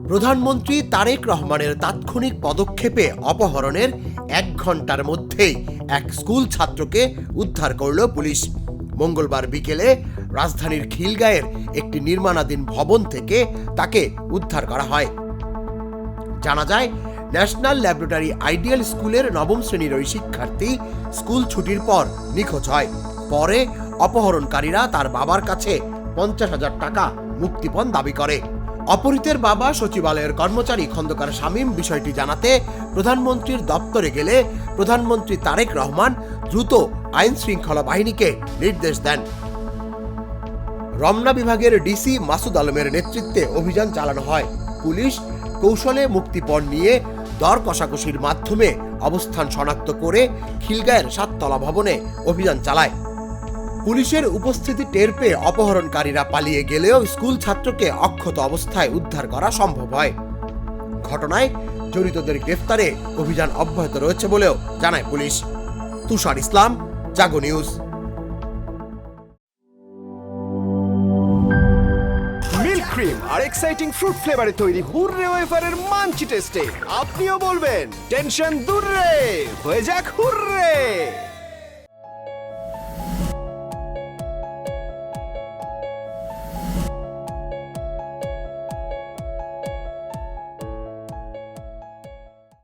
প্রধানমন্ত্রী তারেক রহমানের তাৎক্ষণিক পদক্ষেপে অপহরণের 1 ঘন্টার মধ্যেই এক স্কুল ছাত্রকে উদ্ধার করল পুলিশ। মঙ্গলবার বিকেলে রাজধানীর খিলগাঁয়ের একটি নির্মাণাধীন ভবন থেকে তাকে উদ্ধার করা হয়। জানা যায়, ন্যাশনাল ল্যাবরেটরি আইডিয়াল স্কুলের 9ম শ্রেণীর ওই শিক্ষার্থী স্কুল ছুটির পর নিখোঁজ হয়। পরে অপহরণকারীরা তার বাবার কাছে 50,000 টাকা মুক্তিপণ দাবি করে। অপহৃতের বাবা সচিবালয়ের কর্মচারী খন্দকার শামীম বিষয়টি জানাতে প্রধানমন্ত্রীর দপ্তরে গেলে প্রধানমন্ত্রী তারেক রহমান দ্রুত আইন শৃঙ্খলা বাহিনীকে নির্দেশ দেন। রমনা বিভাগের ডিসি মাসুদ আলমের নেতৃত্বে অভিযান চালানো হয়। পুলিশ কৌশলে মুক্তিপণ নিয়ে দর কষাকষির মাধ্যমে অবস্থান শনাক্ত করে খিলগাঁয়ের 7তলা ভবনে অভিযান চালায়। পুলিশের উপস্থিতি টের পেয়ে অপহরণকারীরা পালিয়ে গেলেও স্কুল ছাত্রকে অক্ষত অবস্থায় উদ্ধার করা সম্ভব হয়। ঘটনায় জড়িতদের গ্রেফতারে অভিযান অব্যাহত রয়েছে বলেও জানায় পুলিশ। তুষার ইসলাম, জাগো নিউজ। মিল্ক ক্রিম আর এক্সাইটিং ফ্রুট ফ্লেভারে তৈরি হুররে ওয়েফারের মাঞ্চি টেস্টে আপনিও বলবেন টেনশন দূর রে, হয়ে যাক হুররে।